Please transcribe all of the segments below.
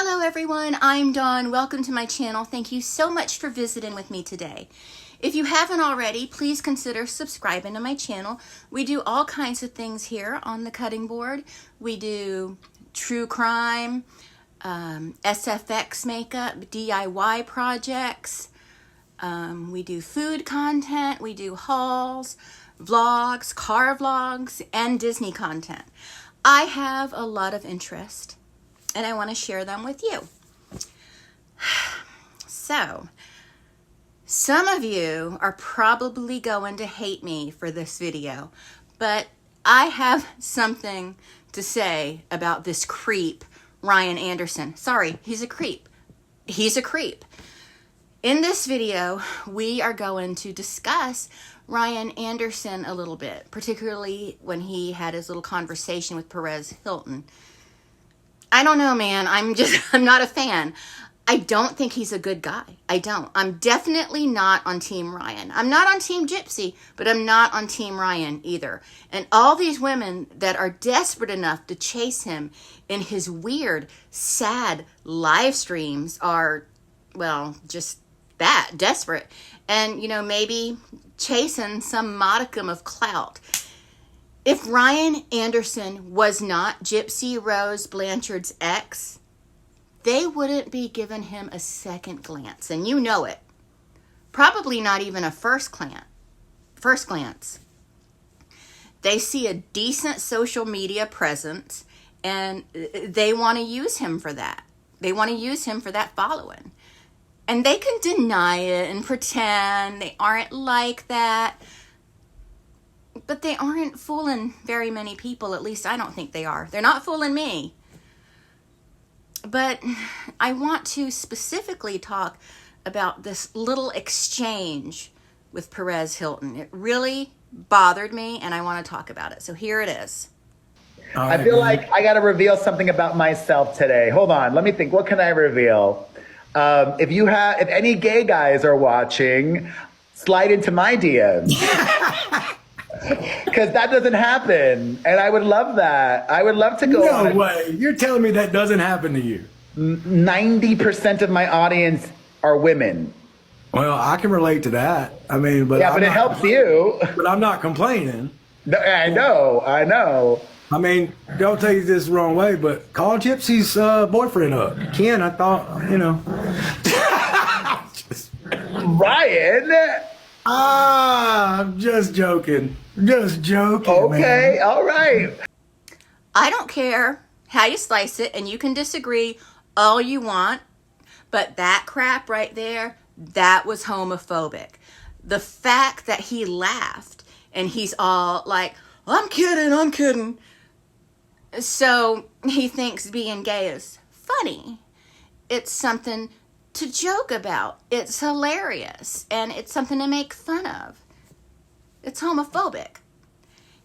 Hello everyone, I'm Dawn. Welcome to my channel. Thank you so much for visiting with me today. If you haven't already, please consider subscribing to my channel. We do all kinds of things here on the cutting board. We do true crime, SFX makeup, DIY projects. We do food content, we do hauls, vlogs, car vlogs, and Disney content. I have a lot of interest and I want to share them with you. So, some of you are probably going to hate me for this video, but I have something to say about this creep, Ryan Anderson. Sorry, he's a creep. He's a creep. In this video, we are going to discuss Ryan Anderson a little bit, particularly when he had his little conversation with Perez Hilton. I don't know, man. I'm not a fan. I don't think he's a good guy. I don't. I'm definitely not on Team Ryan. I'm not on Team Gypsy, but I'm not on Team Ryan either. And all these women that are desperate enough to chase him in his weird, sad live streams are, well, just that, desperate. And, you know, maybe chasing some modicum of clout. If Ryan Anderson was not Gypsy Rose Blanchard's ex, they wouldn't be giving him a second glance, and you know it. Probably not even a first glance. They see a decent social media presence, and they want to use him for that. They want to use him for that following. And they can deny it and pretend they aren't like that. But they aren't fooling very many people. At least I don't think they are. They're not fooling me. But I want to specifically talk about this little exchange with Perez Hilton. It really bothered me, and I want to talk about it. So here it is. I feel like I got to reveal something about myself today. Hold on. Let me think. What can I reveal? If any gay guys are watching, slide into my DMs. Because that doesn't happen. And I would love that. I would love to go on. No way. You're telling me that doesn't happen to you. 90% of my audience are women. Well, I can relate to that. I mean, but yeah, but it helps you. But I'm not complaining. I know. I mean, don't take this the wrong way, but call Gypsy's boyfriend up. Ken, I thought, you know. Ryan. I'm just joking. Just joking. Okay, man. All right. I don't care how you slice it, and you can disagree all you want, but that crap right there, that was homophobic. The fact that he laughed and he's all like, I'm kidding. So he thinks being gay is funny. It's something to joke about. It's hilarious, and it's something to make fun of. It's homophobic.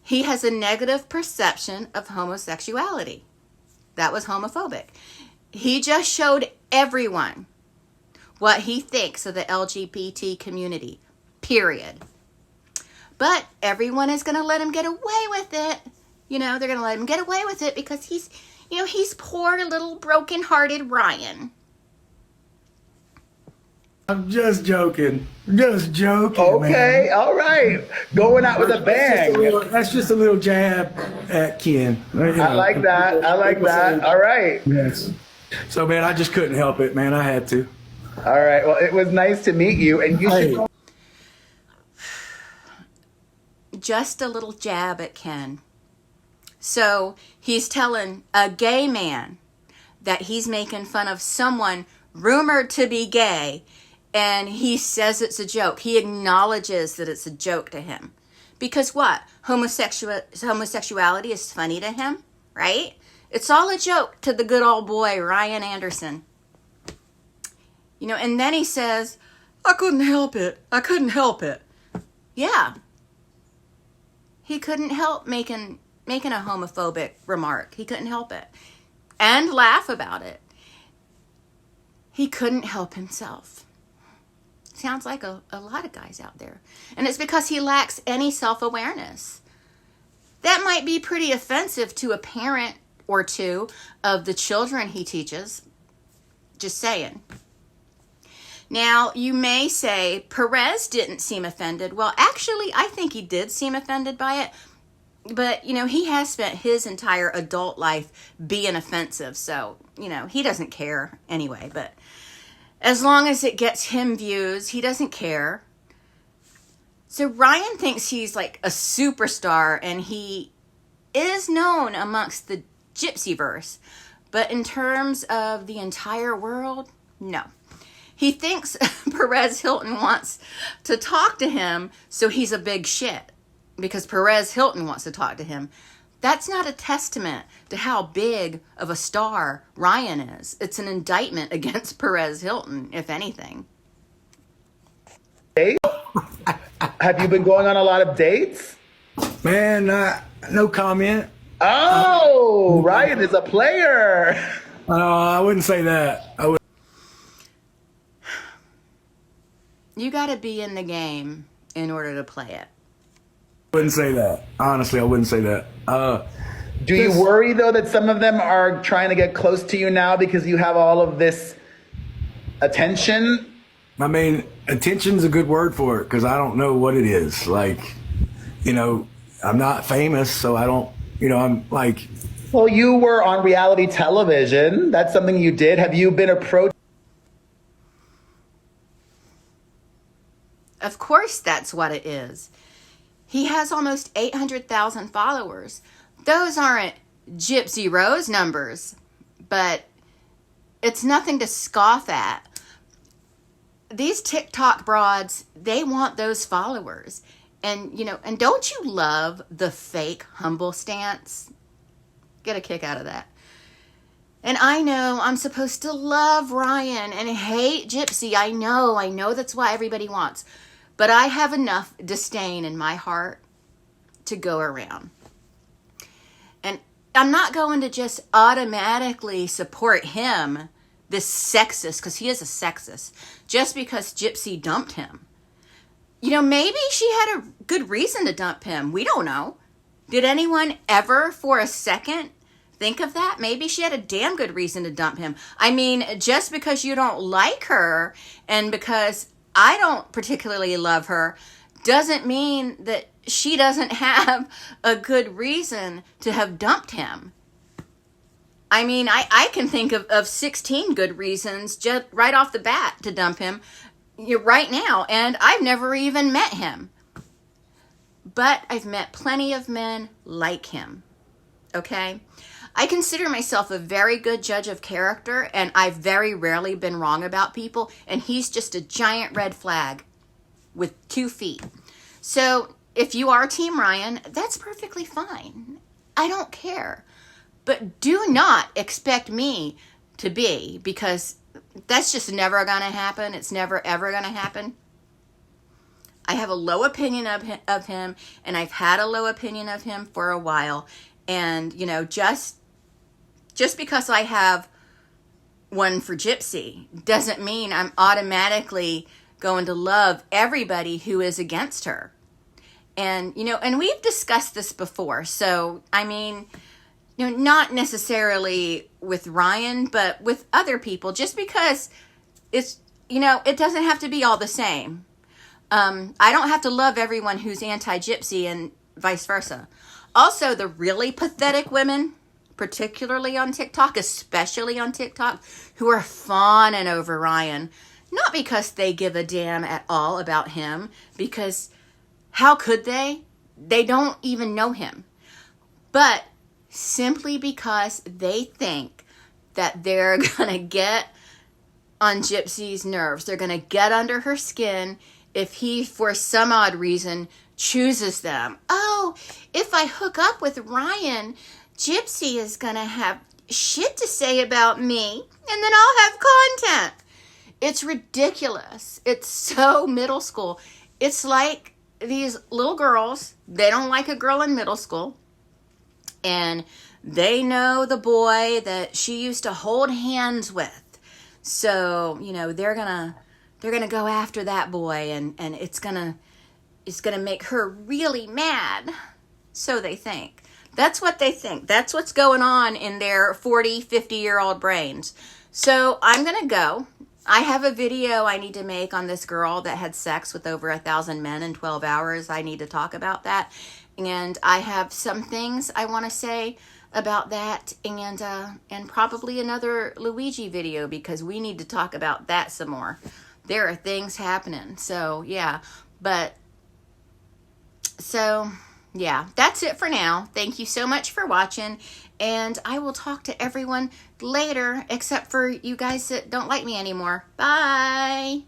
He has a negative perception of homosexuality. That was homophobic. He just showed everyone what he thinks of the LGBT community, period. But everyone is going to let him get away with it. You know, they're going to let him get away with it because he's poor little broken-hearted Ryan. I'm just joking. Okay, man. All right. Going out with a bang. That's just a little jab at Ken. You know, I like that. All right. Yes. So, man, I just couldn't help it, man. I had to. All right. Well, it was nice to meet you. And you should. Just a little jab at Ken. So he's telling a gay man that he's making fun of someone rumored to be gay, and he says it's a joke. He acknowledges that it's a joke to him. Because what? Homosexuality is funny to him, right? It's all a joke to the good old boy, Ryan Anderson. You know, and then he says, I couldn't help it. Yeah. He couldn't help making a homophobic remark. He couldn't help it. And laugh about it. He couldn't help himself. Sounds like a lot of guys out there. And it's because he lacks any self-awareness. That might be pretty offensive to a parent or two of the children he teaches. Just saying. Now, you may say Perez didn't seem offended. Well, actually, I think he did seem offended by it. But, you know, he has spent his entire adult life being offensive. So, you know, he doesn't care anyway. But as long as it gets him views, he doesn't care. So Ryan thinks he's like a superstar, and he is known amongst the Gypsyverse. But in terms of the entire world, no. He thinks Perez Hilton wants to talk to him, so he's a big shit. Because Perez Hilton wants to talk to him. That's not a testament to how big of a star Ryan is. It's an indictment against Perez Hilton, if anything. Have you been going on a lot of dates? Man, no comment. Oh, Ryan is a player. I wouldn't say that. You got to be in the game in order to play it. Wouldn't say that. Honestly, I wouldn't say that. Do you worry, though, that some of them are trying to get close to you now because you have all of this attention? I mean, attention's a good word for it, because I don't know what it is. Like, you know, I'm not famous, so I don't, you know, I'm like... Well, you were on reality television. That's something you did. Have you been approached? Of course that's what it is. He has almost 800,000 followers. Those aren't Gypsy Rose numbers, but it's nothing to scoff at. These TikTok broads, they want those followers. And, you know, and don't you love the fake humble stance? Get a kick out of that. And I know I'm supposed to love Ryan and hate Gypsy. I know that's what everybody wants. But I have enough disdain in my heart to go around. And I'm not going to just automatically support him, this sexist, because he is a sexist, just because Gypsy dumped him. You know, maybe she had a good reason to dump him. We don't know. Did anyone ever for a second think of that? Maybe she had a damn good reason to dump him. I mean, just because you don't like her and because I don't particularly love her doesn't mean that she doesn't have a good reason to have dumped him. I mean, I can think of 16 good reasons just right off the bat to dump him right now, and I've never even met him. But I've met plenty of men like him, okay? I consider myself a very good judge of character, and I've very rarely been wrong about people, and he's just a giant red flag with 2 feet. So if you are Team Ryan, that's perfectly fine. I don't care. But do not expect me to be, because that's just never going to happen. It's never, ever going to happen. I have a low opinion of him, and I've had a low opinion of him for a while. And, you know, just because I have one for Gypsy doesn't mean I'm automatically going to love everybody who is against her. And, you know, and we've discussed this before. So, I mean, you know, not necessarily with Ryan, but with other people, just because it's, you know, it doesn't have to be all the same. I don't have to love everyone who's anti-Gypsy and vice versa. Also, the really pathetic women, particularly on TikTok, especially on TikTok, who are fawning over Ryan, not because they give a damn at all about him, because how could they? They don't even know him. But simply because they think that they're going to get on Gypsy's nerves. They're going to get under her skin if he, for some odd reason, chooses them. Oh, if I hook up with Ryan, Gypsy is going to have shit to say about me, and then I'll have content. It's ridiculous. It's so middle school. It's like these little girls, they don't like a girl in middle school, and they know the boy that she used to hold hands with. So, you know, they're gonna go after that boy, and it's gonna make her really mad. So they think. That's what they think. That's what's going on in their 40, 50-year-old brains. So I'm going to go. I have a video I need to make on this girl that had sex with over 1,000 men in 12 hours. I need to talk about that. And I have some things I want to say about that, and probably another Luigi video, because we need to talk about that some more. There are things happening. So, yeah. Yeah, that's it for now. Thank you so much for watching, and I will talk to everyone later, except for you guys that don't like me anymore. Bye!